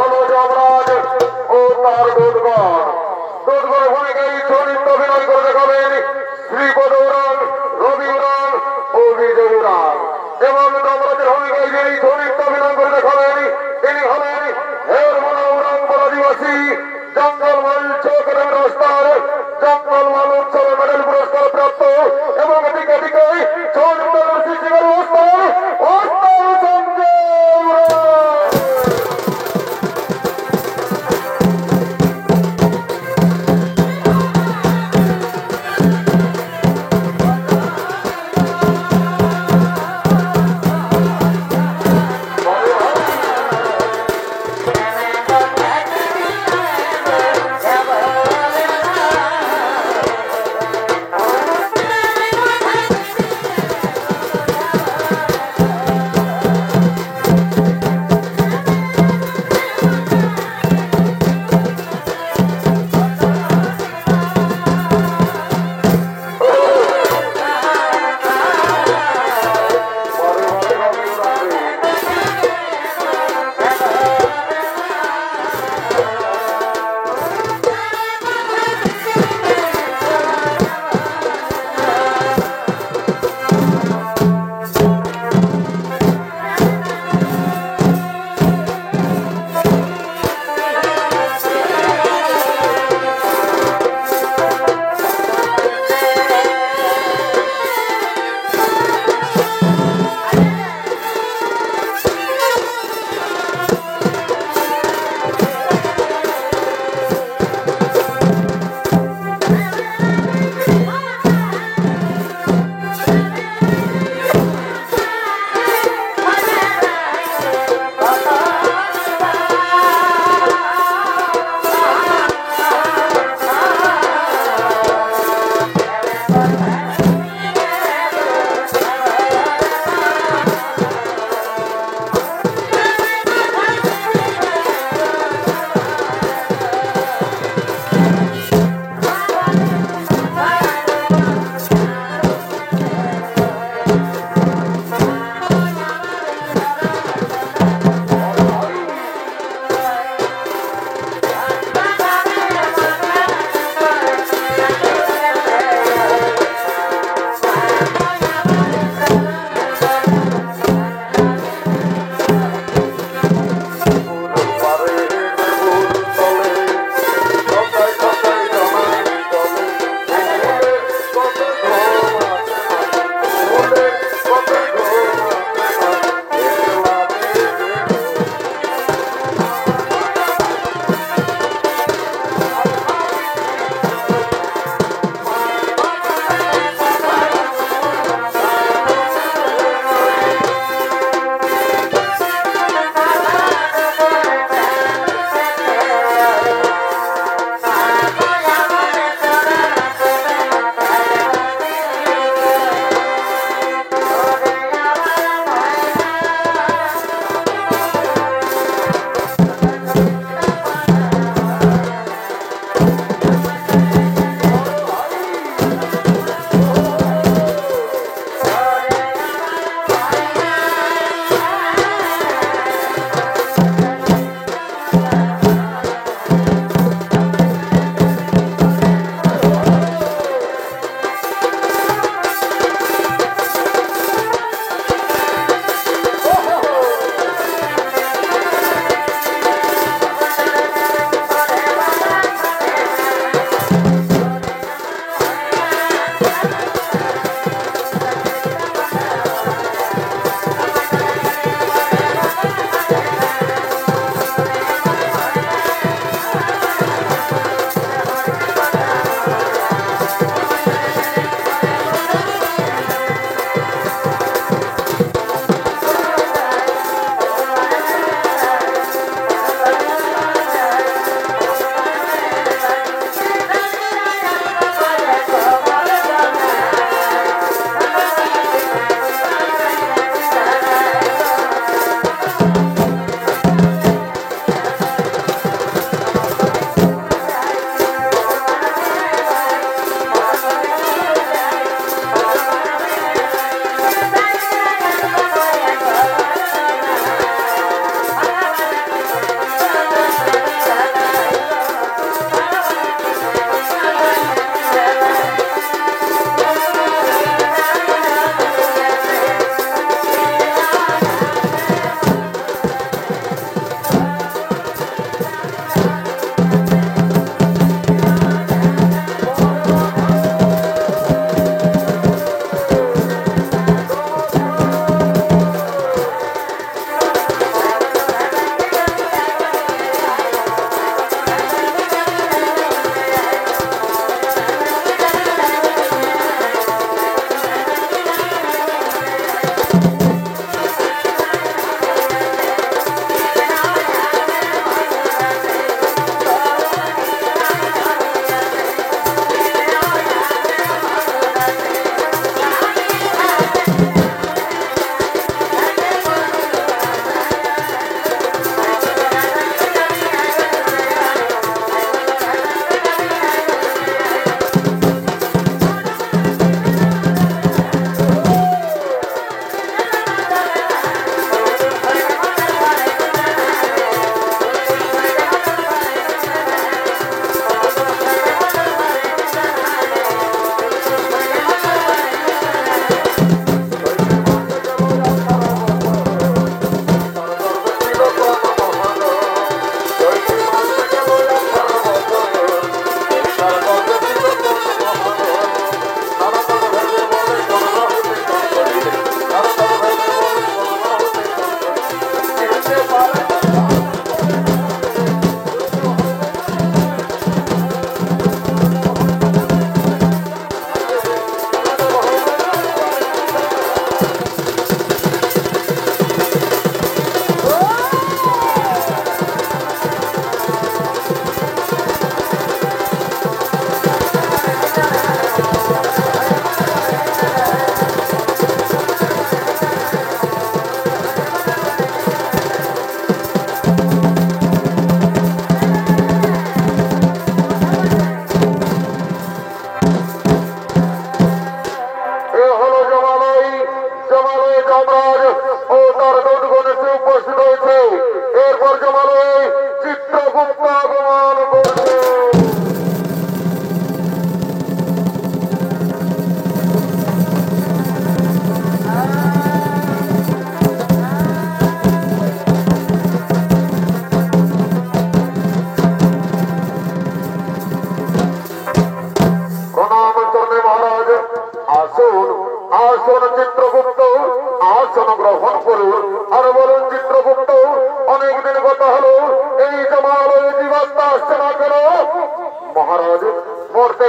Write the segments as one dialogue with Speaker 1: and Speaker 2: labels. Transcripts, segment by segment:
Speaker 1: হলো যমরাজ ও তার দূতগণ। দূতগণ ভূমিকায় চরিত্র অভিনয় করে দেখাবেন শ্রীপদ উড়ান, রবি উড়ান ও বিজয় উড়ান। এবং যমরাজের ভূমিকায় যিনি চরিত্র অভিনয় করে দেখাবেন তিনি হলেন হেরমোনা উড়ান আদিবাসী জঙ্গলমহল চোখ রাস্তার জঙ্গলমহল উৎসবে মেডেল পুরস্কার প্রাপ্ত এবং দিকে দিকে চরিত্র সৃষ্টিকারী ওস্তাদ সঞ্জয় উড়ান।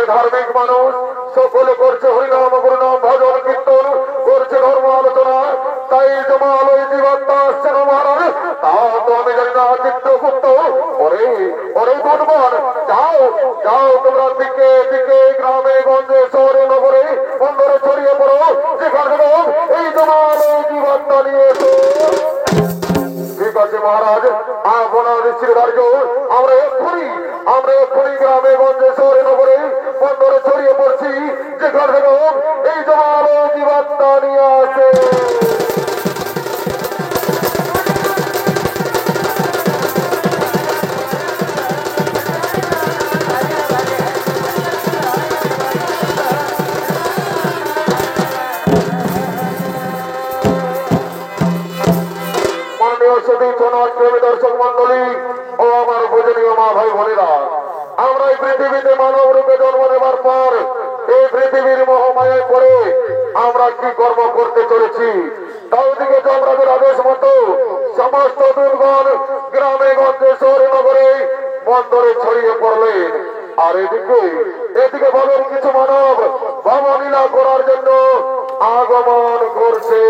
Speaker 1: যুগের ধার্মিক মানুষ সকলে করছে হরিনাম গুরুনাম ভজন কীর্তন করছে ধর্ম আলোচনা। তাই জমাল ওই জীবাত্মা আসছেন মহারাজ, তা তো আমি জানি না। চিত্রগুপ্ত ওরে ওরে দুর্বল, যাও যাও তোমরা দিকে দিকে গ্রামে গঞ্জে শহরে নগরে বন্দরে ছড়িয়ে পড়ো, যেখানে এই জমাল ওই জীবাত্মা নিয়ে এসো। ঠিক আছে মহারাজ, আপনার শ্রীধার্য আমরা এক্ষুনি গ্রামে গঞ্জে শহরে নগরে বন্দরে ছড়িয়ে পড়ছি, যেখানে এই জমাল ওই জীবাত্মা নিয়ে আসে। দর্শক মন্ডলী ও আমার পূজনীয় মা ভাই বোনেরা, আমরা এই পৃথিবীতে মানব রূপে জন্ম নেবার পর এই পৃথিবীর মোহমায়ায় পড়ে আমরা কি কর্ম করতে চলেছি, তাও দিকে যমরাজের আদেশ মতো সমস্ত দুর্গণ গ্রামে গঞ্জে শহরে নগরে বন্দরে ছড়িয়ে পড়লেন। আর এদিকে ভাবের কিছু মানব ভবলীলা করার জন্য আগমন করছে।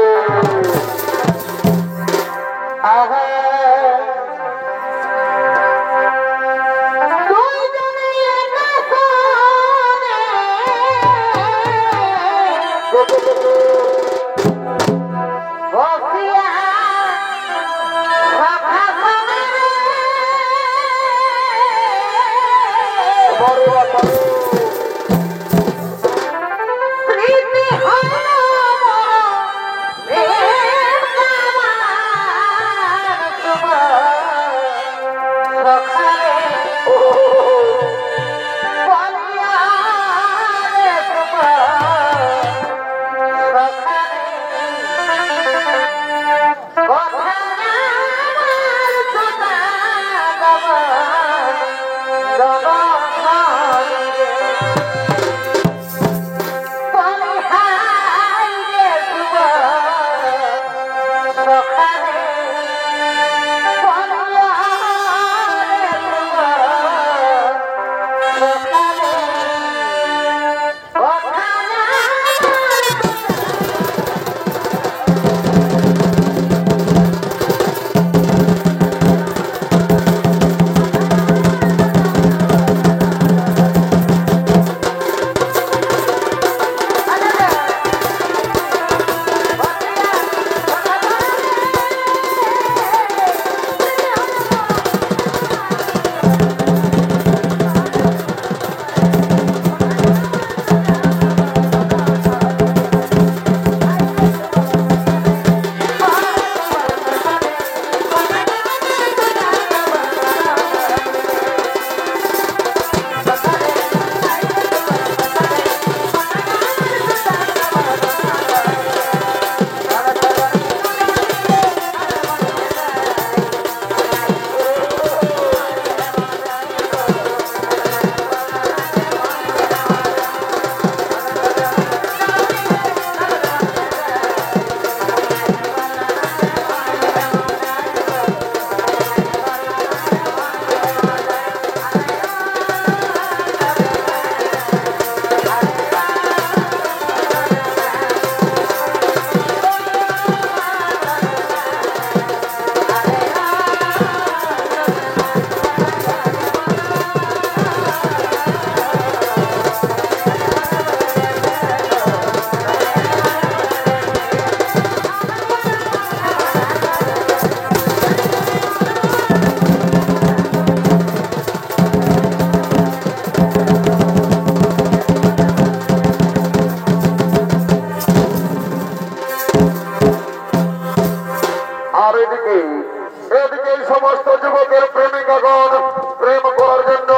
Speaker 1: সমস্ত যুবকের প্রেমিকাগণ প্রেম করার জন্য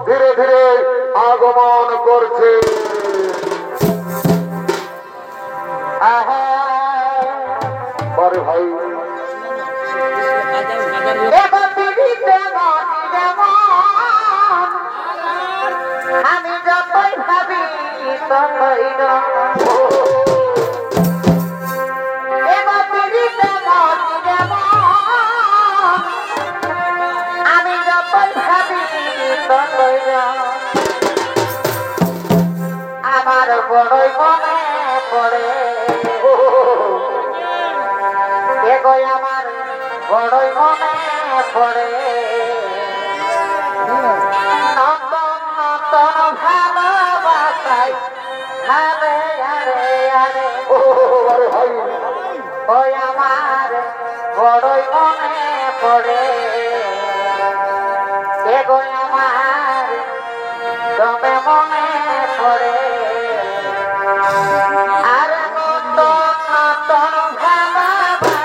Speaker 1: ধীরে ধীরে আগমন করছে। ভাই
Speaker 2: আমি যতই ভাবি ততই না আমার বড়ই মনে পড়ে এগো আমার বড়ই মনে পড়ে নন্দন নন্দন ভালোবাসাই আরে আরে আরে
Speaker 1: আরে ভাই
Speaker 2: ওই আমার বড়ই মনে পড়ে এগো আমার তবে মনে পড়ে আর নতুন নতুন ভালোবাসা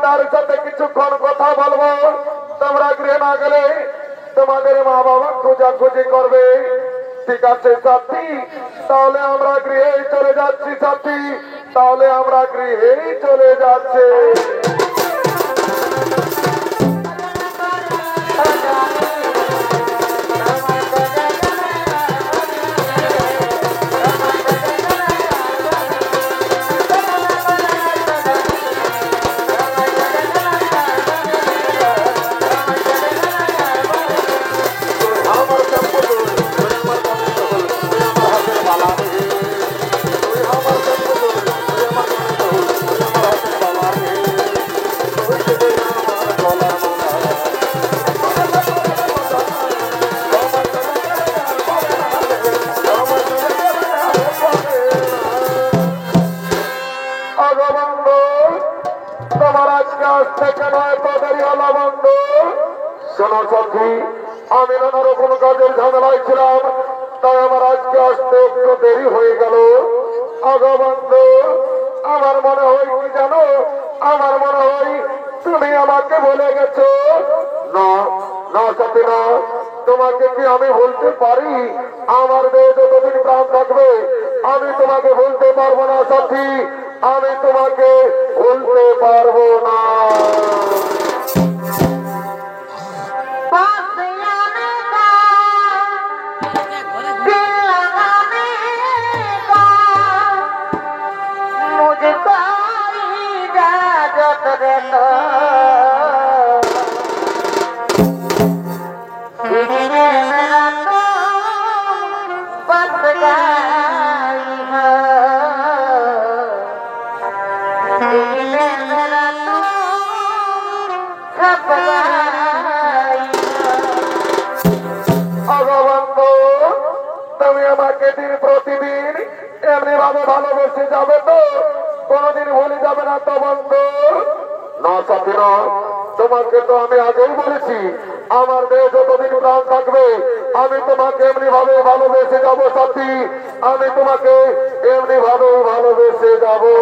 Speaker 1: তার সাথে কিছুক্ষণ কথা বলবো। তোমরা গৃহে না গেলে তোমাদের মা বাবা খোঁজাখুঁজি করবে। ঠিক আছে সাথী, তাহলে আমরা গৃহেই চলে যাচ্ছি সাথী, তাহলে আমরা গৃহেই চলে যাচ্ছি। শোনো সাথী, আমি নানা রকম কাজের ঝামেলায় ছিলাম, তাই আমার আজকে আসতে একটু দেরি হয়ে গেল। বন্ধু, আমার মনে হয় কি জানো, আমার মনে হয় তুমি আমাকে বলে গেছো। না না সাথী না, তোমাকে কি আমি বলতে পারি? আমার দেহ যতদিন প্রাণ থাকবে আমি তোমাকে বলতে পারবো না সাথী, আমি তোমাকে বলতে পারবো না। তুমি আমাকে দিন প্রতিদিন এমনি ভাবে ভালোবেসে যাবে তো? কোনদিন ভুলে যাবে না তো বন্ধু? না সাথী না, তোমাকে তো আমি আগেই বলেছি আমার দেহ যতদিন প্রাণ থাকবে আমি তোমাকে এমনি ভাবে ভালোবেসে যাবো সাথী, আমি তোমাকে এমনি ভাবে ভালোবেসে যাবো।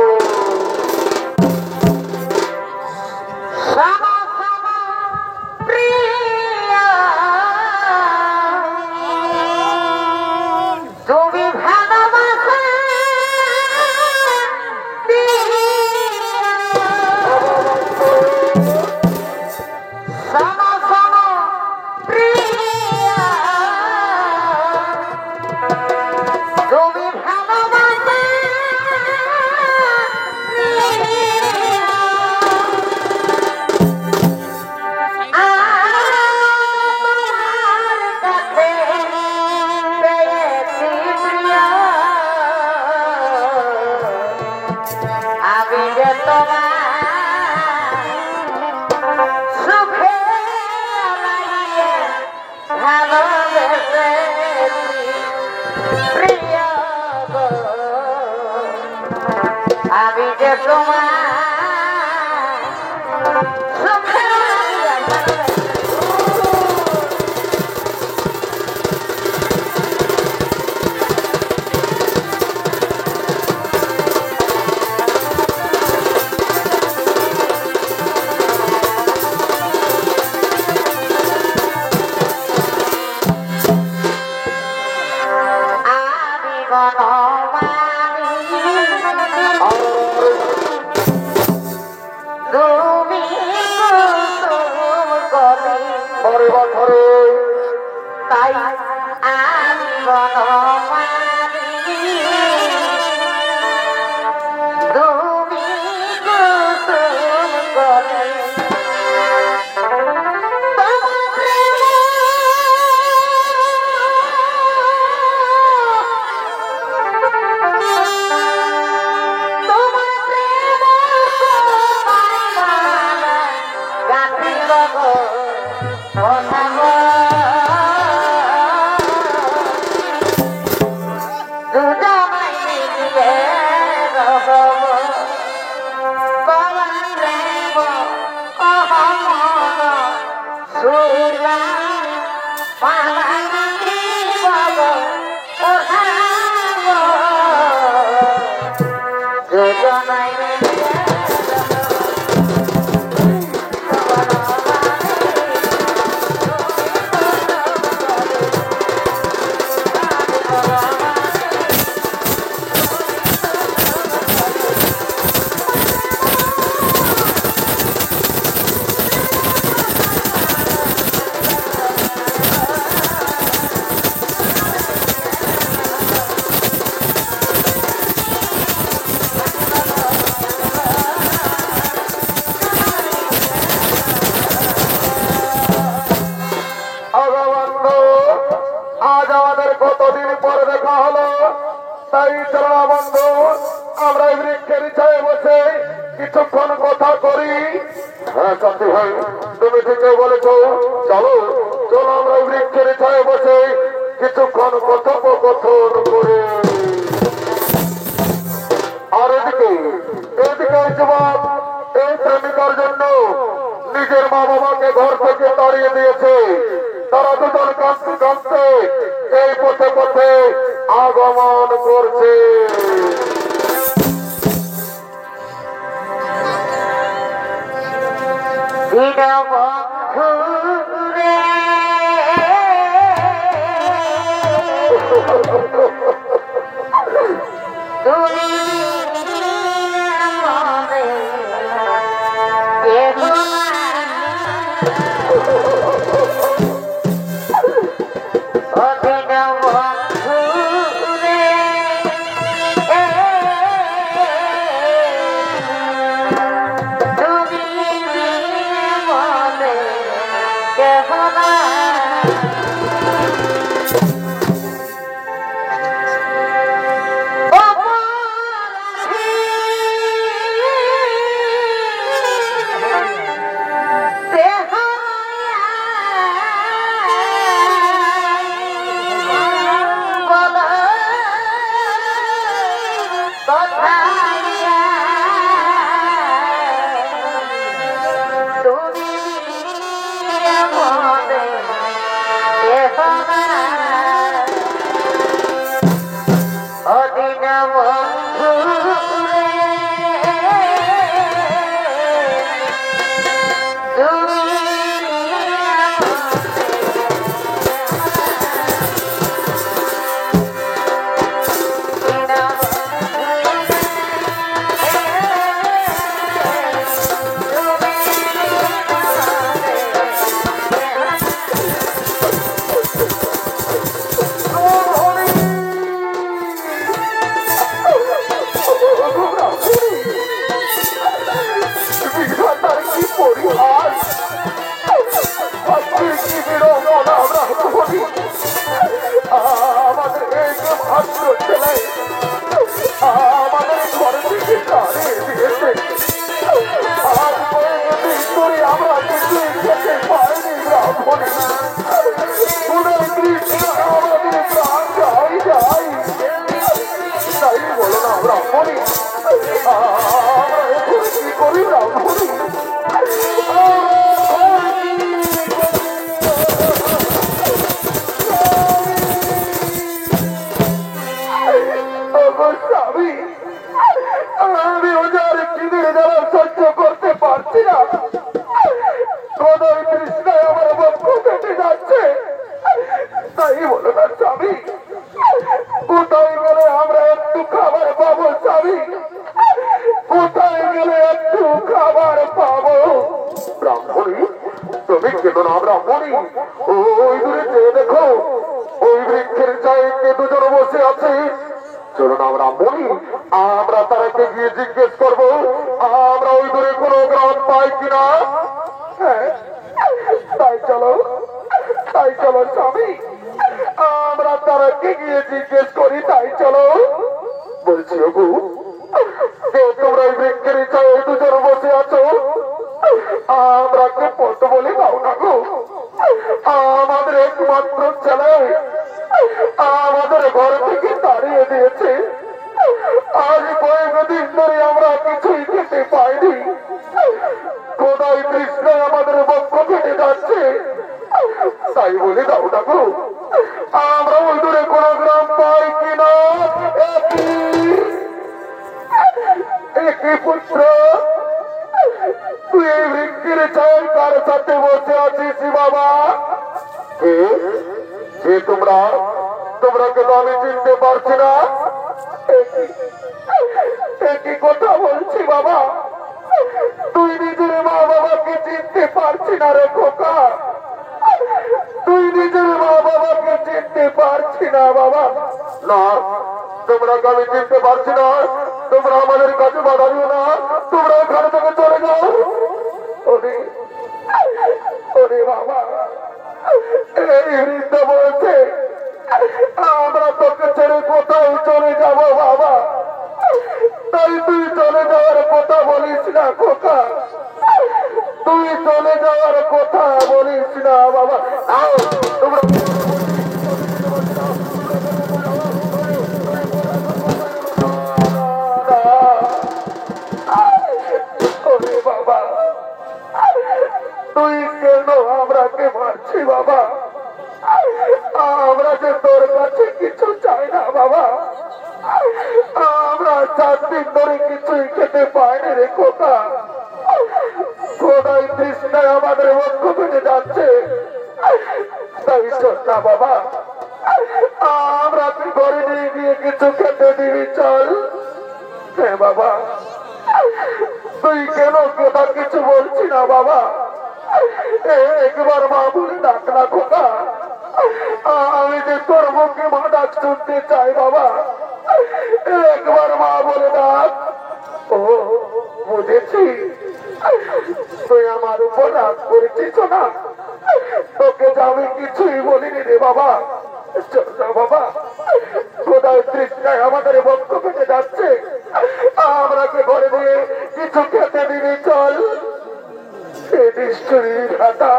Speaker 2: আমি যে তোমার তাই আমি তুমি কুসুম করে
Speaker 1: চাষি ভাই তুমি ঠিকই বলেছ। চলো চলো আমরা ওই বৃক্ষের ছায় বসে কিছুক্ষণ কথোপকথন করে। আর এদিকে এদিকে যুবক এই প্রেমিকার জন্য নিজের মা বাবাকে ঘর থেকে তাড়িয়ে দিয়েছে। তারা দুজন কাঁদতে কাঁদতে এই পথে পথে আগমন করছে। আমাদের এই ভাদ্র ছেলে আমাদের ঘরে থেকে তাড়িয়ে দিয়েছে। আজ কয়েকদিন ধরে আমরা কিছু খেতে পারিনি ব্রাহ্মণী। আমাদের প্রাণ যাই যাই তাই বলো না ব্রাহ্মণী। আমরা এখন কি করি ব্রাহ্মণী? আমি ওদের কিনে যারা সহ্য করতে পারছি না। কোথায় কৃষ্ণায় আমার বক্ষ কেটে যাচ্ছে তাই বলো না স্বামী। কোথায় গেলে আমরা একটু খাবার পাবো স্বামী? কোথায় গেলে একটু খাবার পাবো? ব্রাহ্মণী তুমি কেন না ব্রাহ্মণী? ওই দূরে চেয়ে দেখো ওই বৃক্ষের চাইতে দুজন বসে আছে। চলুন আমরা মনি আমরা তারাকে গিয়ে জিজ্ঞেস করবো আমরা ওই দূরে কোনো গ্রাম পাই কিনা। তাই চলো স্বামী আমরা তারাকে গিয়ে জিজ্ঞেস করি। তাই চলো। বলছি ওগু যে তোমরা ওই বৃক্ষের চাই দুজন বসে আছো আমরা কে পথ বলে দাও না গো। আমাদের একমাত্র ছেলে আমাদের ঘর থেকে তাড়িয়ে দিয়েছে। আজ কয়েকদিন ধরে আমরা কিছুই খেতে পাইনি। কোথায় কৃষ্ণ আমাদের বক্ষ কেটে যাচ্ছে তাই বলে দাও না গো। আমরা ওই দূরে কোনো গ্রাম পাই কিনা। একই পুত্র তুই এই বৃক্ষের ছায় কার সাথে বসে আছিস বাবা? যে তোমরা কে তো আমি চিনতে পারছি না। একই কথা বলছি বাবা। তুই নিজের মা বাবাকে চিনতে পারছি না রে খোকা। তুই নিজের মা বাবাকে চিনতে পারছি না বাবা। না তোমরা আমি চিনতে পারছি না। তোমরা আমাদের কাছে বাধা দিও না। তোমরা ঘর থেকে চলে যাও। ওরে বাবা এই বৃদ্ধ বলছে আমরা তোকে ছেড়ে কোথায় চলে যাব বাবা। তাই তুই চলে যাওয়ার কথা বলিস না খোকা। তুই চলে যাওয়ার কথা বলিস না বাবা। আও, তোমরা ওরে বাবা, তুই কেন আমরাকে মারছি বাবা? আমরা যে তোর কাছে কিছু চাই না বাবা। আমরা 4 দিন ধরে কিছুই খেতে পাইনি রে খোকা। খোদাই তৃষ্ণায় আমাদের বক্ষ পেটে যাচ্ছে। তাই শোন না বাবা, আমরা তুই ঘরে নিয়ে গিয়ে কিছু খেতে দিবি চল। হ্যাঁ বাবা, তুই কেন কথা কিছু বলছি না বাবা? একবার মা বলে ডাক না খোকা। আমি যে তোর মুখে মা ডাক শুনতে চাই বাবা। একবার মা বলে ডাক। ও বুঝেছি, তুই আমার উপর রাগ করেছিস না। তোকে যে আমি কিছুই বলিনি রে বাবা। চল না বাবা, খোদার তৃষ্ণায় আমাদের বক্ষ পেটে যাচ্ছে। আমরাকে ঘরে দিয়ে কিছু খেতে দিবি চল। নিশ্চয়ই ঘাটা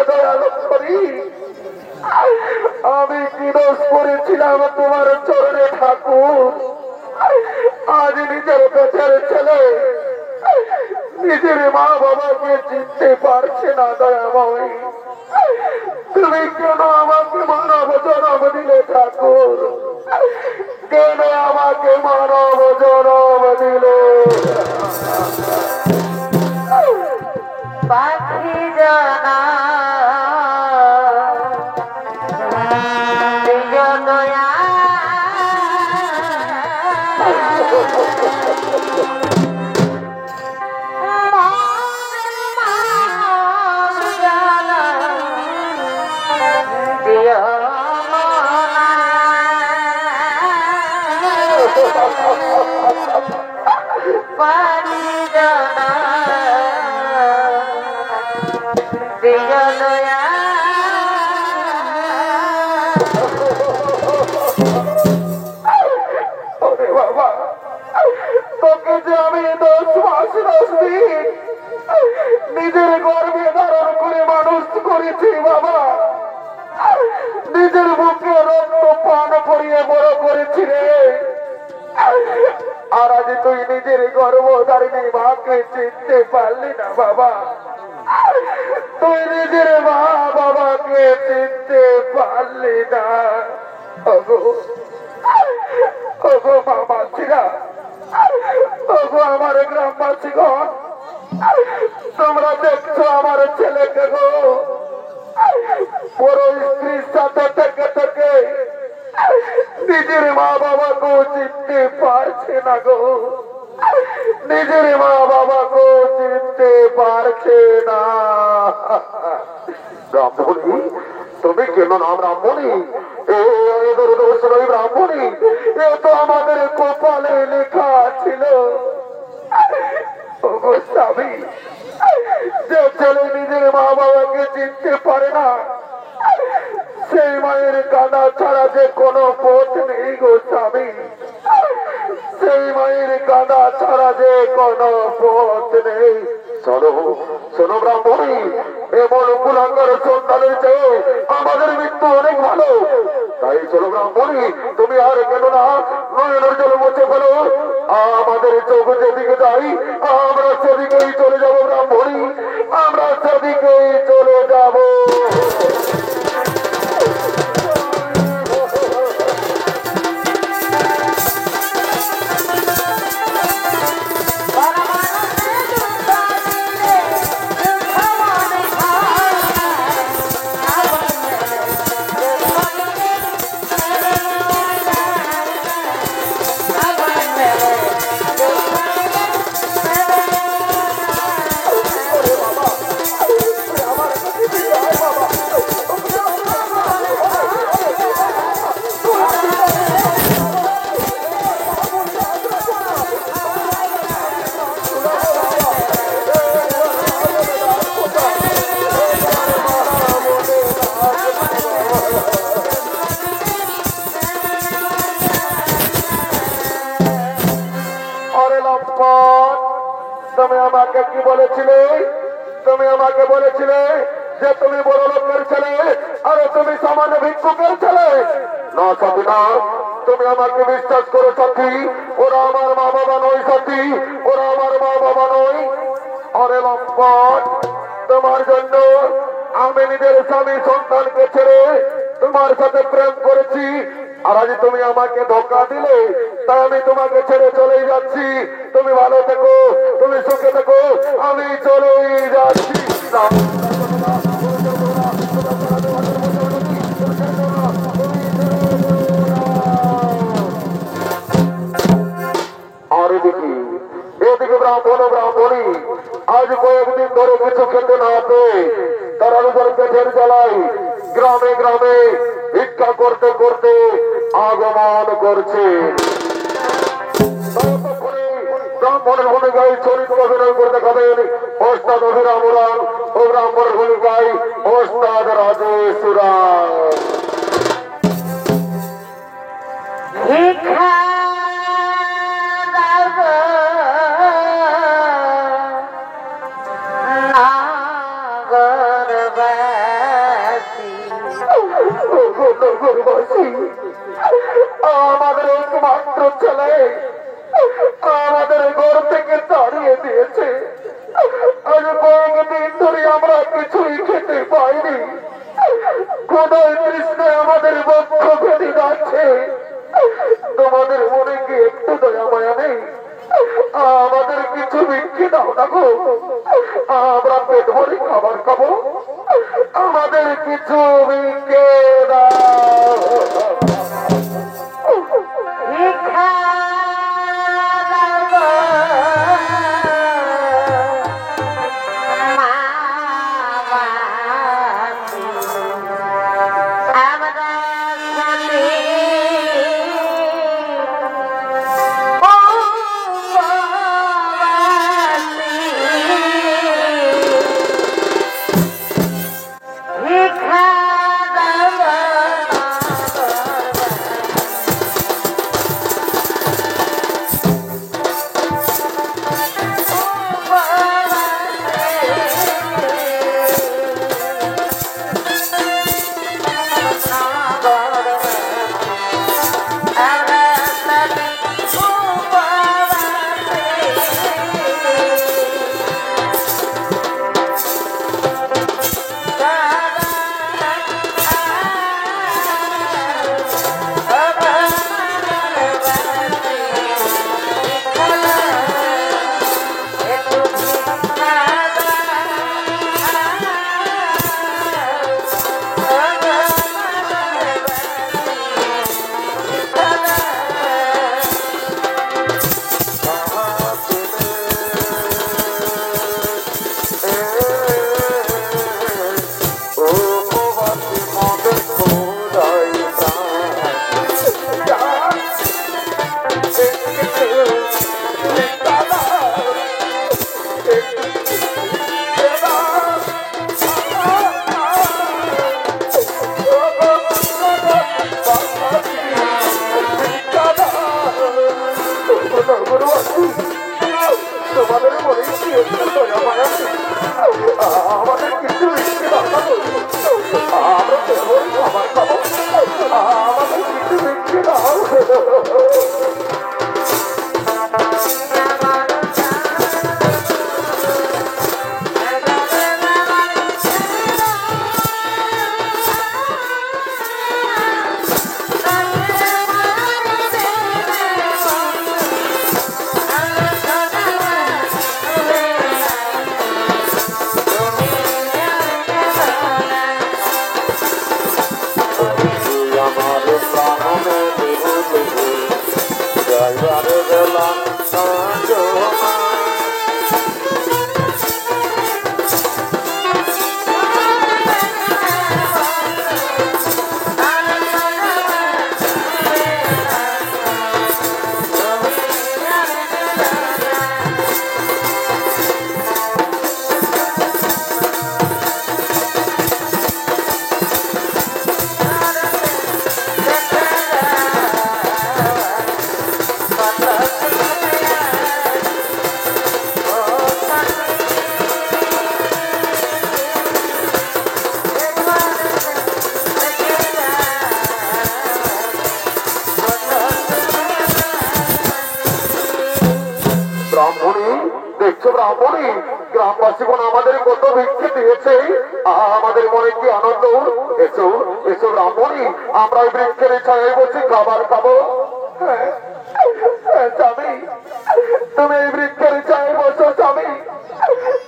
Speaker 1: দয়ালু করি। আমি কি দোষ করেছিলাম তোমার চরণে ঠাকুর? আজ নিজের পেটের ছেলে নিজের মা বাবাকে চিনতে পারছে না দয়াময়। তুমি কেন আমাকে মানব জনম দিলে ঠাকুর? কেন আমাকে মানব জনম দিলে?
Speaker 2: পাখি জানা দয়া পাখি জানা দয়া
Speaker 1: বাবা, তোকে যে আমি 10 মাস 10 দিন নিজের গর্ভে ধারণ করে মানুষ করেছি বাবা। নিজের বুকে রক্ত পান করিয়ে বড় করেছি রে। আর আজ তুই নিজের গর্ভধারিণী মাকে চিনতে পারলি না বাবা। তুই নিজের মা বাবাকে চিনতে পারলি না। ওগো ওগো মামাছিরা, ওগো আমার গ্রামবাসীগণ, তোমরা দেখছো আমার ছেলেকে গো বড় স্ত্রীর সাথে থেকে থেকে নিজের মা বাবাকেও চিনতে পারছে না গো। নিজের মা বাবাকেও চিনতে পারছে না। ব্রাহ্মণী, তুমি কেন নাম ব্রাহ্মণী? এদের দোষ নয় ব্রাহ্মণী, এ তো আমাদের কপালে লেখা ছিল। ওগো স্বামী, যে ছেলে নিজের মা বাবাকে চিনতে পারে না, সেই মায়ের কাঁদা ছাড়া যে কোনো পথ নেই গো স্বামী। সেই মায়ের কাঁদা ছাড়া যে কোনো পথ নেই। শোনো শোনো ব্রাহ্মণী, এমন কুলাঙ্গার সন্তানের চেয়ে আমাদের মৃত্যু অনেক ভালো। তাই চলো ব্রাহ্মণী, তুমি আর কেন না নয়নের জল মুছে ফেলো। আমাদের চোখ যেদিকে যাই আমরা সেদিকেই চলে যাব ব্রাহ্মণী, আমরা সেদিকেই চলে যাব। আমাকে বলেছিলে যে তুমি বড় লোকের ছেলে আর তুমি সামান্য ভিক্ষুকের ছেলে। না সাথী না, তুমি আমাকে বিশ্বাস করো সাথী, ওরা আমার মা বাবা নয় সাথী, ওরা আমার মা বাবা নয়। আরে লম্পট, তোমার জন্য আমি নিজের স্বামী সন্তানকে ছেড়ে তোমার সাথে প্রেম করেছি, আর আজ তুমি আমাকে ধোকা দিলে, তাই আমি তোমাকে ছেড়ে চলেই যাচ্ছি। তুমি ভালো থেকো, তুমি সুখে থেকো, আমি চলেই যাচ্ছি। আর এদিকে ব্রাহ্মণ ব্রাহ্মণী আজ কয়েকদিন ধরে কিছু খেতে না পেয়ে তারা নিজের পেটের জ্বালাই গ্রামে গ্রামে ভিক্ষা করতে করতে আগমন করছে। ব্রাহ্মণের ভূমিকায় চরিত্র অভিনয় করে দেখাবেন ওস্তাদ অভিরাম উড়ান ও ব্রাহ্মণের ভূমিকায় ওস্তাদ রাজেশ উড়ান। আমাদের একমাত্র ছেলে আমাদের ঘর থেকে তাড়িয়ে দিয়েছে। আজ কয়েকদিন ধরে আমরা কিছুই খেতে পাইনি। কোথায় কৃষ্ণে আমাদের বক্ষ ফেটে যাচ্ছে। তোমাদের মনে কি একটু দয়া মায়া নেই? আমাদের কিছু বিক্রি দাও না গো, আমরা পেট ভরে খাবার খাবো। আমাদের কিছু বিক্রি দাও।
Speaker 2: He
Speaker 1: এসব রামমণি গ্রামবাসীগণ আমাদের কত ভিক্ষে দিয়েছে, আমাদের মনে কি আনন্দ। এসো এসব রামমণি আমরা এই বৃক্ষের ছায় বসে খাবার খাবো। স্বামী তুমি এই বৃক্ষের ছায় বসো স্বামী,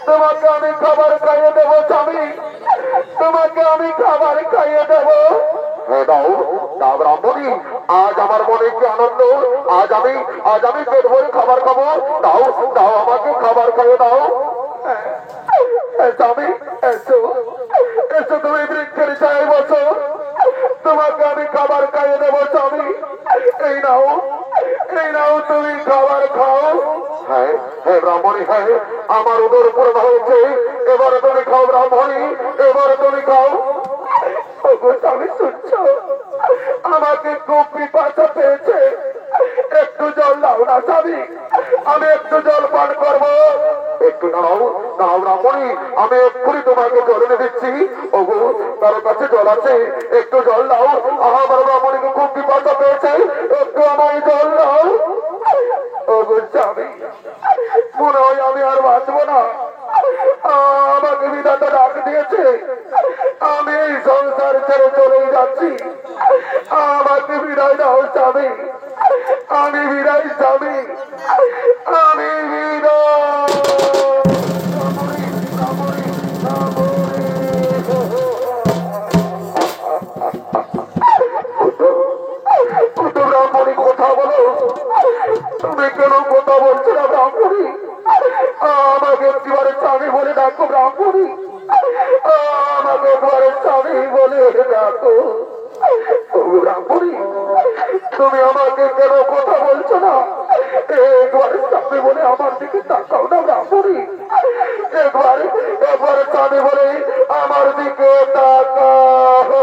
Speaker 1: তোমাকে আমি খাবার খাইয়ে দেবো স্বামী, তোমাকে আমি খাবার খাইয়ে দেবো। দাও দাও রামমণি, আজ আমার মনে কি আনন্দ, আজ আমি পেট ভরে খাবার খাবো। দাও দাও আমাকে খাবার খাইয়ে দাও। স্বামী এসো এসো তুমি বৃক্ষের ছায় বসো, তোমাকে আমি খাবার খাইয়ে দেবো স্বামী। এই নাও তুমি খাবার খাও। হ্যাঁ হ্যাঁ ব্রাহ্মণী, হ্যাঁ আমার উদর পূর্ণ হয়েছে, এবারে তুমি খাও ব্রাহ্মণী, এবারে তুমি খাও। স্বামী শুনছ, আমাকে খুব পিপাসা পেয়েছে, একটু জল দাও না স্বামী, আমি একটু জল পান করবো। একটু দাঁড়াও দাঁড়াও ব্রাহ্মণী, আমি এক্ষুনি তোমাকে জল এনে দিচ্ছি। ওগো তার কাছে জল আছে, একটু জল দাও, আমার ব্রাহ্মণীকে খুব পিপাসা পেয়েছে, একটু আমায় জল দাও। ওগো স্বামী, মনে হয় আমি আর বাঁচবো না, আমাকে বিধাতা ডাক দিয়েছে, আমি এই সংসার ছেড়ে চলেই যাচ্ছি, আমাকে বিদায় দাও স্বামী, আমি বিদায় স্বামী, আমি বিদায়। ব্রাহ্মণী কথা বলো, তুমি কেন কথা বলছো না ব্রাহ্মণী, আমাকে একবারে স্বামী বলে ডাকো ব্রাহ্মণী, আমাকে একবারে স্বামী বলে ডাকো। ব্রাহ্মণী তুমি আমাকে কেন কথা বলছো না, একবারে স্বামী বলে আমার দিকে তাকাও না ব্রাহ্মণী, একবারে স্বামী বলে আমার দিকে তাকাও।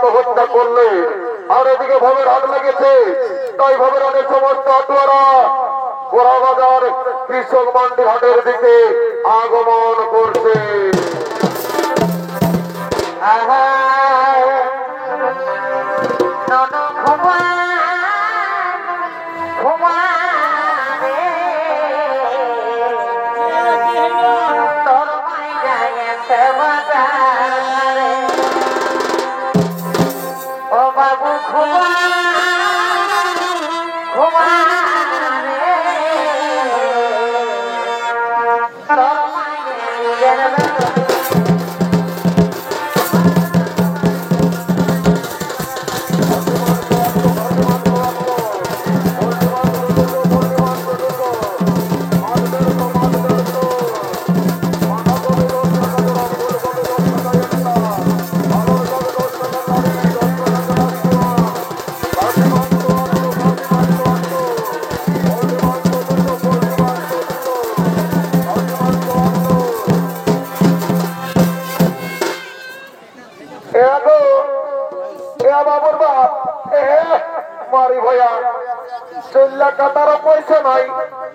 Speaker 1: আত্মহত্যা করলে, আর এদিকে ভবের হাট লেগেছে। তাই ভবের হাটের সমস্ত আটুয়ারা বড়বাজার কৃষক মান্ডি হাটের দিকে আগমন করছে। মারি ভাইয়া চল্লা কাটার পয়সা নাই,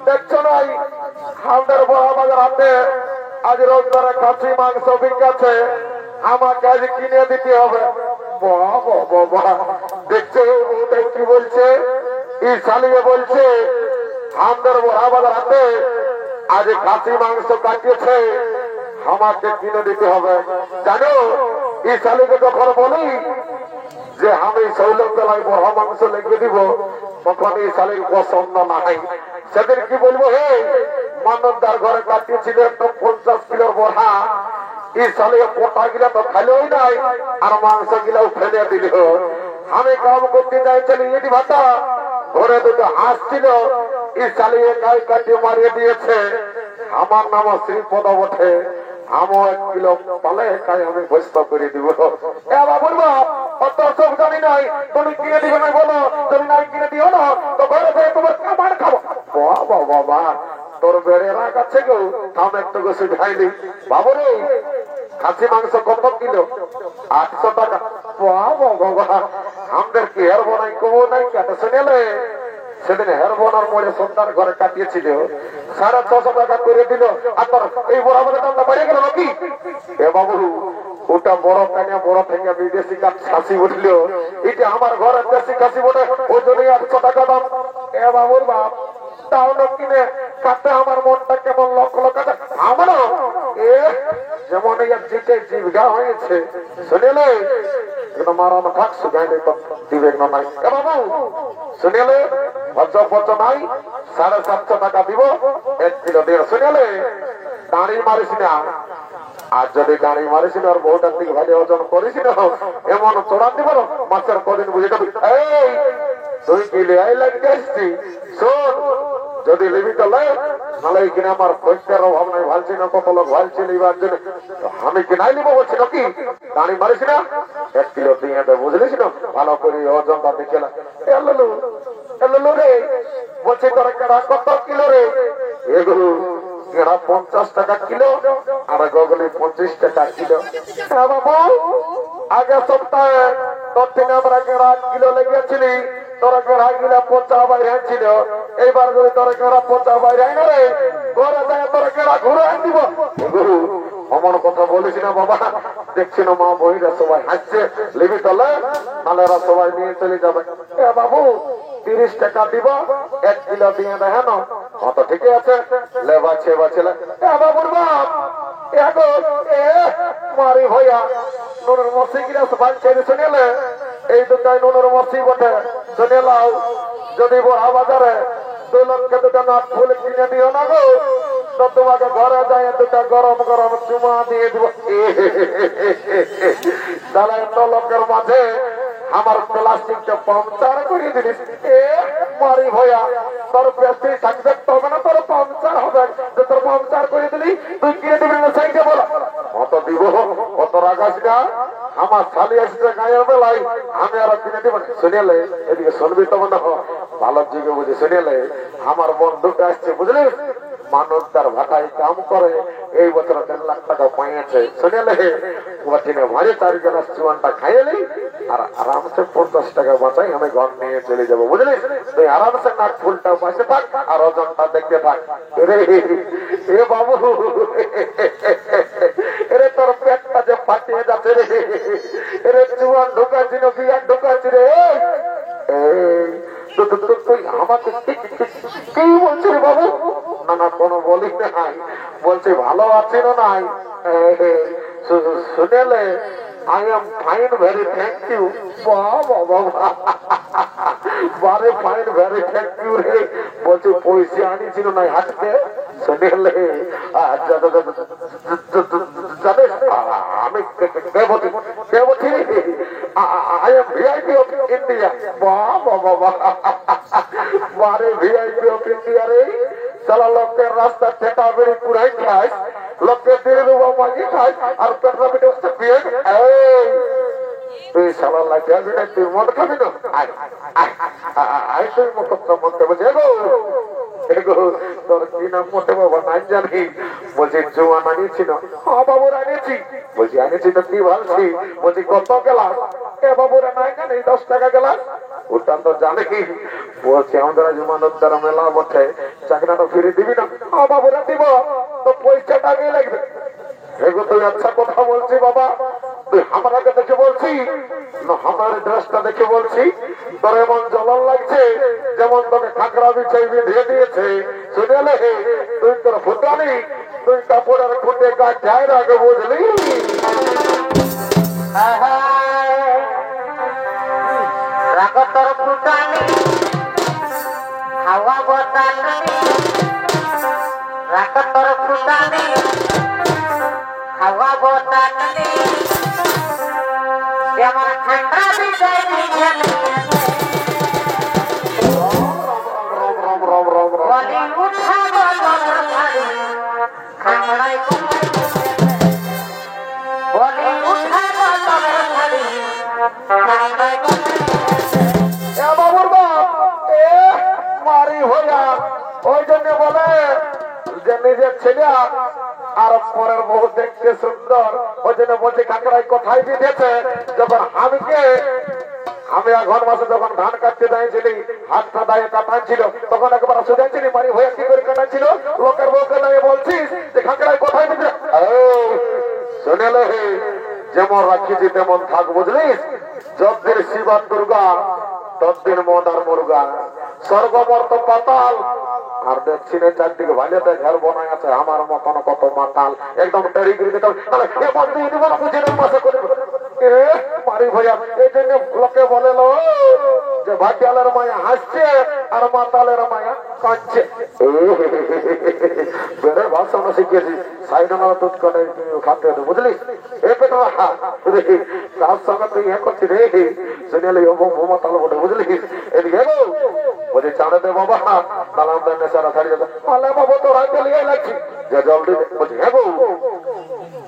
Speaker 1: দেখছো নাই হালদার বড় বাজার হাতে আজ রোজগারে খাসি মাংস বিকাছে, আমাকে আজ কিনে দিতে হবে। বাবা দেখছো ওটাই কি বলছে, এই শালিয়ে বলছে হালদার বড় বাজার হাতে আজ খাসি মাংস কাটিয়েছে, আমাকে কিনে দিতে হবে। জানো এই শালিকে যখন বলি যে আমি শৈলক বেলায় বড় মাংস লেগে দিব, তখন এই শালির পছন্দ নাই। সেদিন কি বলবো, হে মানবদার ঘরে কাটিয়েছিল 50 কিলোর বড়া, এই শালির পোটা গিলা তো খাইলেই নাই, আর মাংস গিলাও ফেলে দিল। আমি কাম করতে যাইছিলি ইটি ভাতা, ঘরে দুটো হাঁস ছিল, এই শালি একাই কাটিয়ে মারিয়ে দিয়েছে। আমার নাম শ্রীপদ বটে, আমও 1 কিলো পালে একাই আমি বস্ত করে দিব। বাবুর বাপ অত সব জানি নাই, তুমি কিনে দিবে না বলো, তুমি নাই কিনে দিও না তো ঘরে থেকে তোমার কামার খাবো। বাবা তোর বেড়ে রাগ আছে গো, থাম একটু গোসে খাইলি। বাবুরে খাসি মাংস কত কিলো? 800 টাকা। বাবা আমাদের কি হের বোনাই কমো নাই কেটে শুনেলে, সেদিন হের বোনার মোড়ে সন্তান ঘরে কাটিয়েছিল, 650 টাকা করে দিল। আর তোর এই বড় আমাদের দামটা বেড়ে গেল নাকি? এ বাবু ওটা বড় কানিয়া বড় থেকে বিদেশি খাসি উঠল, এটা আমার ঘরের দেশি খাসি বটে, ওই জন্যই 800 টাকা দাম। এ বাবুর বাপ তাও না কিনে কাটে আমার মনটা কেমন লক্ষ লক্ষ আমারও যেমন জিতে জীবিকা হয়েছে শুনেলে মারানো থাকছে গাইলে দিবে না নাই। এ বাবু শুনেলে ভজ্র নাই, 750 টাকা দিব 1 কিলো 1.5। শুনেলে দাঁড়িয়ে মারিস না, আর যদি গাড়ি মারিস না আর বহুটার দিকে ভালো ওজন করিস না, এমন চড়া দিব না মাছের কদিন বুঝে যাবি। এই তুই কি লেয়াই লাগতে আসছি, শোন যদি লিবি তো লে, নাহলে কিনে আমার খরচার অভাব নাই, ভালছি না কত লোক ভালছি লিবার জন্য, আমি কি নাই নিবো বলছি নাকি? গাড়ি মারিস না 1 কিলো দিয়ে দে, বুঝলিস না, ভালো করে ওজনটা দেখে না। এলো রে বলছি তোর কেডা কত কিলো রে? এগুলো কেডা 50 টাকা কিলো, আর গগলি 25 টাকা কিলো। বাবু আগে সপ্তাহে তোর থেকে আমরা কেডা কিলো লেগেছিলি, তোরা কেডা গিলা 50 বাইরে ছিল, এইবার যদি তোরা কেডা 50 বাইরে আইনা রে, ঘরে যায় তোরা কেডা ঘুরে আন দিব। অমন কথা বলিস না বাবা, দেখছি না মা বহিরা সবাই হাসছে, লিবি তলে নাহলে এরা সবাই নিয়ে চলে যাবে। বাবু 30 টাকা দিব, 1 কিলো দিয়ে দেখেন কত ঠিক আছে, লেবা ছেবা ছেলে। বাবুর বাপ মারি ভাইয়া নুনের মশি গিলা সবাই ছেড়ে শুনেলে, এই দুটাই নুনের মশি বটে। শুনে লাও যদি বড়া বাজারে 2 লক্ষ 2টা নাট ফুল কিনে দিও না গো, তো তোমাকে ঘরে যায় 2টা গরম গরম চুমা দিয়ে দিব। তাহলে 1 লক্ষের মাঝে আমার প্লাস্টিকটা পাংচার করে দিলিস। মারি ভাইয়া তোর বেশি থাকবে তবে না তোর পাংচার হবে, তোর পাংচার করে দিলি তুই কিনে দিবি না সাইডে বলো কত দিব, কত রাগাস না। আমার শালি আসছে গায়ের বেলায়, আমি আরো কিনে দিব। শুনেলে এদিকে শুনবি তো মনে ভালো জিগে বুঝে, শুনেলে আমার বন্ধুটা আসছে বুঝলি, মানুষ তার ভাটায় কাম করে এই বছর 3 লাখ টাকা পাইছে শুনেলে কঠিনে ভারে 4 জন চুয়ানটা খাইলে আর আরামসে 50 টাকা বাঁচাই আমি ঘর নিয়ে চলে যাবো বুঝলি তুই আরামসে নাক ফুলটা পাশে থাক আর ওজনটা দেখতে থাক এ বাবু এরে তোর পেটটা যে ফাটিয়ে যাচ্ছে রে এরে চুয়ান ঢুকাচ্ছি না বিয়ার ঢুকাচ্ছি রে তুই আমাকে কি বলছিস বাবু না না কোনো বলি নাই বলছি ভালো আছি না নাই শুনেলে I am fine, very thank you. বারে ফাইন ভেরি থ্যাংক ইউ রে বলছি পয়সা আনিছিল না হাটতে শুনেলে জানিস আমি কেবতি I am VIP of India বাবা বারে ভিআইপি অফ ইন্ডিয়া রে সালা লোকের রাস্তা ঠেকা বেরি পুরাই খায় লোকের দিয়ে দেবো মাগি খায় আর পেটরা পেটে হচ্ছে বিয়ে তুই সালা লাগে না তুই মদ খাবি না আয় তুই মুখটা মনতে বলছে এগো তোর কি নাম মোটে বাবা নাই জানি বলছি জোয়ান আনিয়েছি না হ্যাঁ বাবুর আনিয়েছি বলছি আনিয়েছি তো কি ভাবছি বলছি কত গেলাস এ বাবুরা নাই জানি 10 টাকা গেলাস ওটা তো জানি বলছি আমাদের আজ মানবদার মেলা বটে চাকরিটা ফিরে দিবি না হ্যাঁ বাবুরা দিব তো পয়সাটা আগে লাগবে এগো তুই আচ্ছা কথা বলছি বাবা তুই আমাকে দেখে বলছি না আমার ড্রেসটা দেখে বলছি তোর এমন জ্বলন লাগছে যেমন তোকে কাঁকড়া বিছাই দিয়ে দিয়েছে শুনেলে তুই তোর ফুটানি তুই কাপড়ের খুঁটে গাছ যায় আগে বুঝলি
Speaker 2: রাখো তোর ফুটানি হাওয়া বতানি রাখো তোর ফুটানি হাওয়া বতানি যেমন ঠান্ডা বিদায় দিয়ে বলি উঠা বলার ভারী খামড়াই বলি উঠা বলার ভারী খামড়াই
Speaker 1: বাবুর বাপ মারি হইয়া ওই জন্য বলে যে নিজের ছেলে আর পরের বহু দেখতে সুন্দর ওই জন্য বলছে কাকড়াই কোথায় বিঁধেছে যখন আমি আঘন মাসে যখন ধান কাটতে দাঁড়িয়েছিলি হাতটা দাঁড়িয়ে কাটাচ্ছিল তখন একবার শুধুছিলি মারি হয়ে কি করে কাটাচ্ছিল লোকের বউকে দাঁড়িয়ে বলছিস যে কাকড়াই কোথায় বিঁধে শুনেলে যেমন রাখিছি তেমন থাক বুঝলিস যতদিন শিবা দুর্গা ততদিন মদ আর মুরগা স্বর্গমর্ত পাতাল আর দক্ষিণে চারদিকে ভালিয়াতে ঘর বনাই আছে আমার মতন কত মাতাল একদম টেরি গিরি মারি ভয়া এই জন্য লোকে বলে যে ভাটিয়ালের মায়া হাসছে আর মাতালের মায়া কাঁদছে বেড়ে ভাষণ শিখিয়েছি সাইড দুধ করে খাতে বুঝলি এ পেটা তার সঙ্গে তুই এ করছি রে শুনেলি মাতাল বটে বুঝলি এদিকে বলছি চাঁদে দে বাবা তাহলে আমাদের নেশারা ছাড়িয়ে যাবে বলে বাবু তোর আগে লিয়ে লাগছি যে জল দিতে বলছি হ্যাঁ গো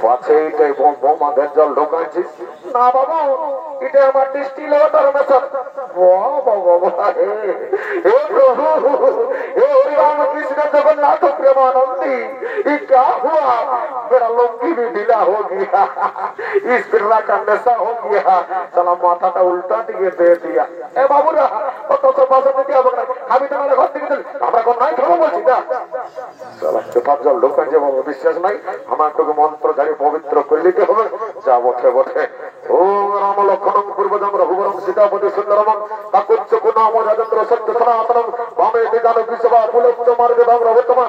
Speaker 1: পাছে এইটাই বোমাদের জল ঢোকাচ্ছিস না বাবু এটা আমার ডিস্টিল ওয়াটার মেশান বাবা হে প্রভু हे हरि राम कृष्ण जगन्नाथ प्रेमानंदी ये क्या हुआ मेरा लुंगी भी ढीला हो गया इस बिरला का नशा हो गया चला माथा का उल्टा दे दिया ए बाबूरा तो पास में क्या बकरा আমি তোমার ঘর থেকে চলি আমরা কোন নাই ধরো বলছি না চলা চুপাপ জল লোকান যে বাবা বিশ্বাস নাই আমার তোকে মন্ত্র জারি পবিত্র করে নিতে হবে যা বটে বটে ওম রাম লক্ষণম পূর্বজম রঘুবরম সীতাপতি সুন্দরম তাকুচ্চ গুণাম রাজেন্দ্র সত্য সনাতনম বামে দিগাল বিশ্ববা পুলচ্চ মার্গে ভাগ রঘুতমা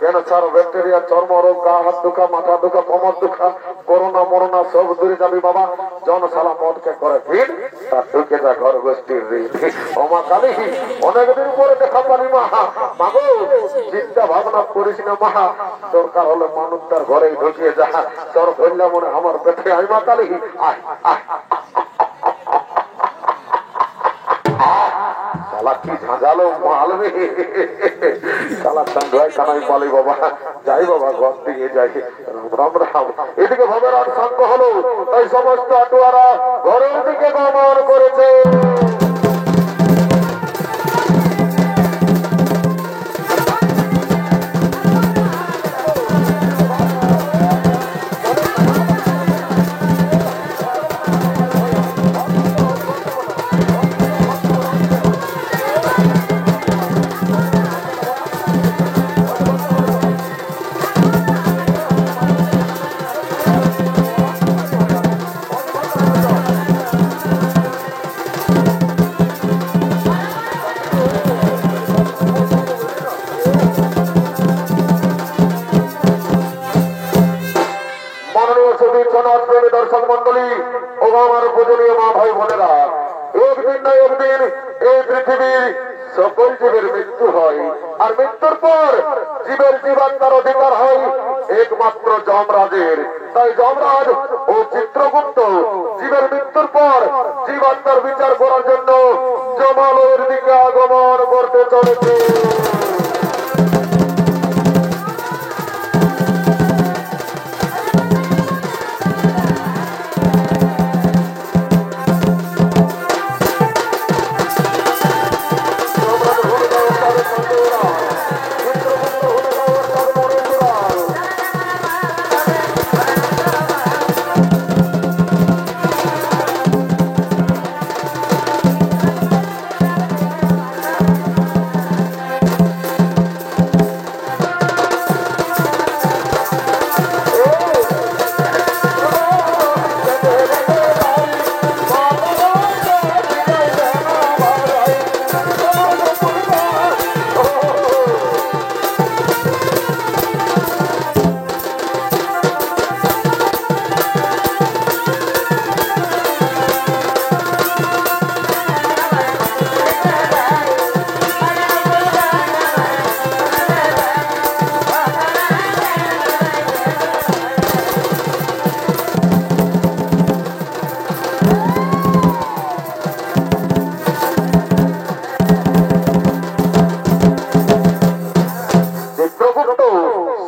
Speaker 1: ক্যান্সার ব্যাকটেরিয়া চর্ম রোগ গা হাত দুঃখা মাথা দুঃখা কোমর দুঃখা করোনা মরোনা সব দূরে যাবি বাবা জনশালা মদকে করে ভিড় তার ঢুকে যা ঘর গোষ্ঠীর ঋণ ওমা কালী অনেকদিন পরে দেখা পারি মা মাগো চিন্তা ভাবনা করিস না মা দরকার হলে মানুষ তার ঘরেই ঢুকিয়ে যা তোর ধরলে মনে আমার পেটে আই মা কালী আয় আয় কি ঝাঁঝালো মালবে সালা চান্দাই কানাই পালি বাবা যাই বাবা ঘর দিয়ে যাই রাম রাম এদিকে ভবের আর সঙ্গ হলো তাই সমস্ত আটুয়ারা ঘরের দিকে গমন করেছে একদিন না একদিন এই পৃথিবীর সকল জীবের মৃত্যু হয়, আর মৃত্যুর পর জীবের জীবাত্মার অধিকার হয় একমাত্র যমরাজের। তাই যমরাজ ও চিত্রগুপ্ত জীবের মৃত্যুর পর জীবাত্মার বিচার করার জন্য যমালয়ের দিকে আগমন করতে চলেছে।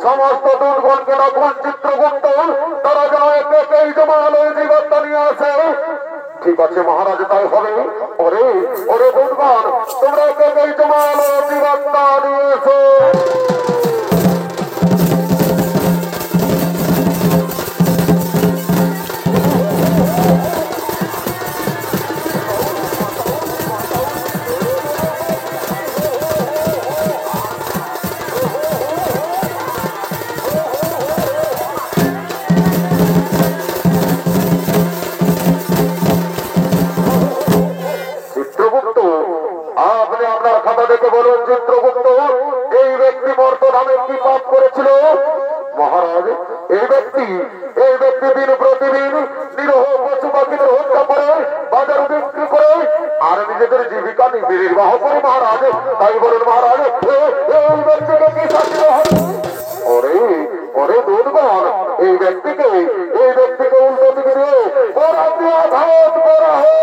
Speaker 1: সমস্ত দুর্গণকে তখন চিত্রগুপ্ত তারা যেন একেই জমালয় জীবাত্মা নিয়ে আসে। ঠিক আছে মহারাজ, তাই হবে। ওরে ওরে দুর্গণ, তোমরা একেই জমালয় জীবাত্মা নিয়ে এসো। আপনি আপনার খাতা দেখে বলুন চিত্রগুপ্ত, এই ব্যক্তি মর্তধামে কি পাপ করেছিল? মহারাজ, এই ব্যক্তি দিন প্রতিদিন নিরহ পশু পাখিদের হত্যা করে বাজার বিক্রি করে আর নিজেদের জীবিকা নির্বাহ করে মহারাজ। তাই বলুন মহারাজ, এই ব্যক্তিকে কি শাস্তি হবে? ওরে ওরে দুর্গণ, এই ব্যক্তিকে উল্টো দিকে দিয়ে আঘাত করা হয়।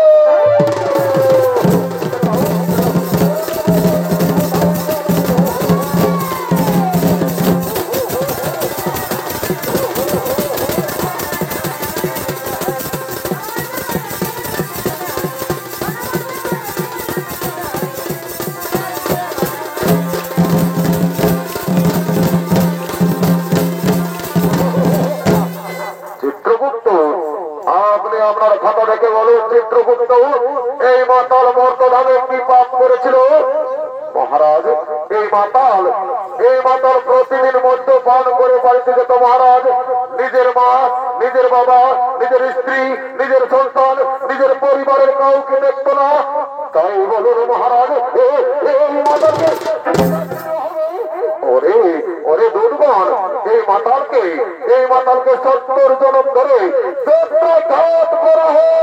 Speaker 1: আপনি আপনার খাতা দেখে বলুন চিত্রগুপ্ত, এই মাতাল মর্তধামে কি পাপ করেছিল? মহারাজ, এই মাতাল প্রতিদিন মদ্যপান করে বাড়িতে যেত মহারাজ। নিজের মা, নিজের বাবা, নিজের স্ত্রী, নিজের সন্তান, নিজের পরিবারের কাউকে দেখতো না। তাই বলুন মহারাজ, এই মাতালকে ওরে ওরে দুর্গণ, এই মাতালকে 70 জনক ধরে ঘাত করা হয়।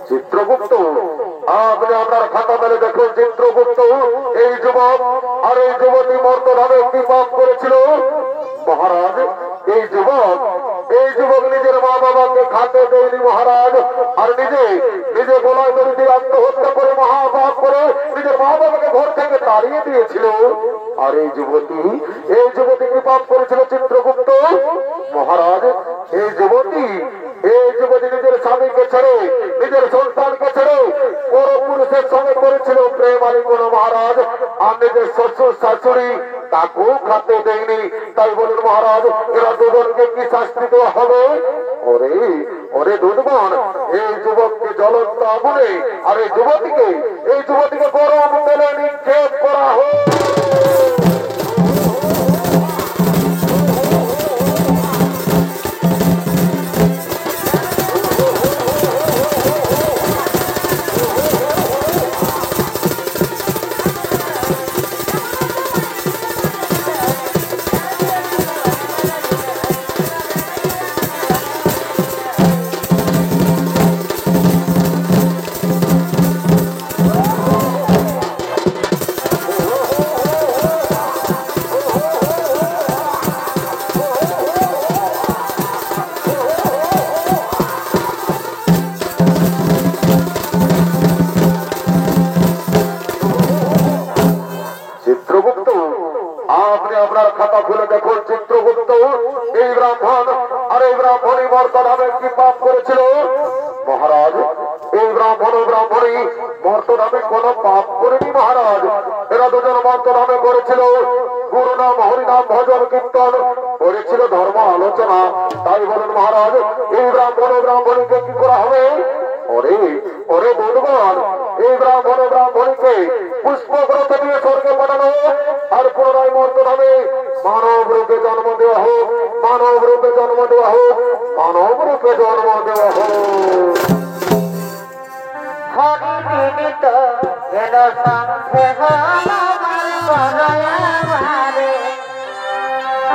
Speaker 1: চিত্রগুপ্ত, আপনি আপনার খাতা মেলে দেখুন চিত্রগুপ্ত, এই যুবক আর এই যুবতী মর্তধামে কি পাপ করেছিল? মহারাজ, এই যুবক নিজের মা বাবাকে খাতে দেয়নি মহারাজ, আর নিজে গলায় দড়ি দিয়ে আত্মহত্যা করে মহাপাপ করে নিজের মা বাবাকে ঘর থেকে তাড়িয়ে দিয়েছিল। আর এই যুবতী কি পাপ করেছিল চিত্রগুপ্ত? মহারাজ, এই যুবতী নিজের স্বামীকে ছেড়ে, নিজের সন্তানকে ছেড়ে পরপুরুষের সঙ্গে করেছিল প্রেম আলিঙ্গন মহারাজ, আর নিজের শ্বশুর শাশুড়ি তাকেও খাতে দেয়নি। তাই বলুন মহারাজ, এরা দুজনকে কি শাস্তি দেওয়া হবে? ওরে ওরে দুর্গণ, এই যুবককে জ্বলন্ত আগুনে আর এই যুবতীকে গরম তেলে নিক্ষেপ করা হোক। চিত্রগুপ্ত এই ব্রাহ্মণ আর এই ব্রাহ্মণী মর্তধামে কি পাপ করেছিল মহারাজ? এই ব্রাহ্মণ ও ব্রাহ্মণী মর্তধামে কোন পাপ করেনি মহারাজ। এরা দুজন মর্তধামে করেছিল গুরু নাম হরিনাম ভজন কীর্তন করেছিল ধর্ম আলোচনা। তাই বলেন মহারাজ এই ব্রাহ্মণ ও ব্রাহ্মণীকে কি করা হবে? ওরে ওরে বন্ধুগণ, এই ব্রাহ্মণ ও ব্রাহ্মণীকে পুষ্পগ্রত দিয়ে স্বর্গে পাঠানো আর পুনরায় মর্তধামে মানব রূপে জন্ম দেওয়া হোক, মানব রূপে জন্ম দেওয়া হোক, মানব রূপে জন্ম দেওয়া হোক।
Speaker 2: হরি বিদিত এল সঙ্গে হরে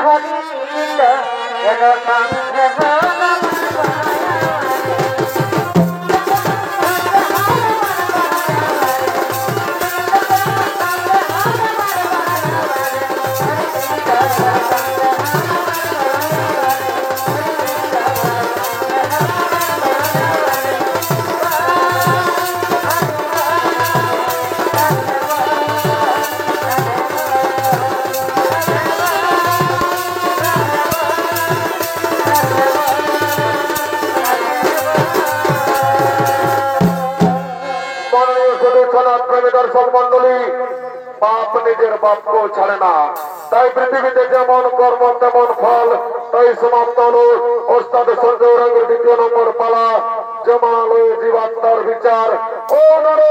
Speaker 2: হরি বিদিত এল সঙ্গে
Speaker 1: দর্শক মন্ডলী, পাপ নিজের বাপকেও ছাড়ে না। তাই পৃথিবীতে যেমন কর্ম তেমন ফল। তাই সমাপ্ত হলো ওস্তাদ সঞ্জয় রঙের 2য় নম্বর পালা, জমালয় জীবাত্মার বিচার। ও নর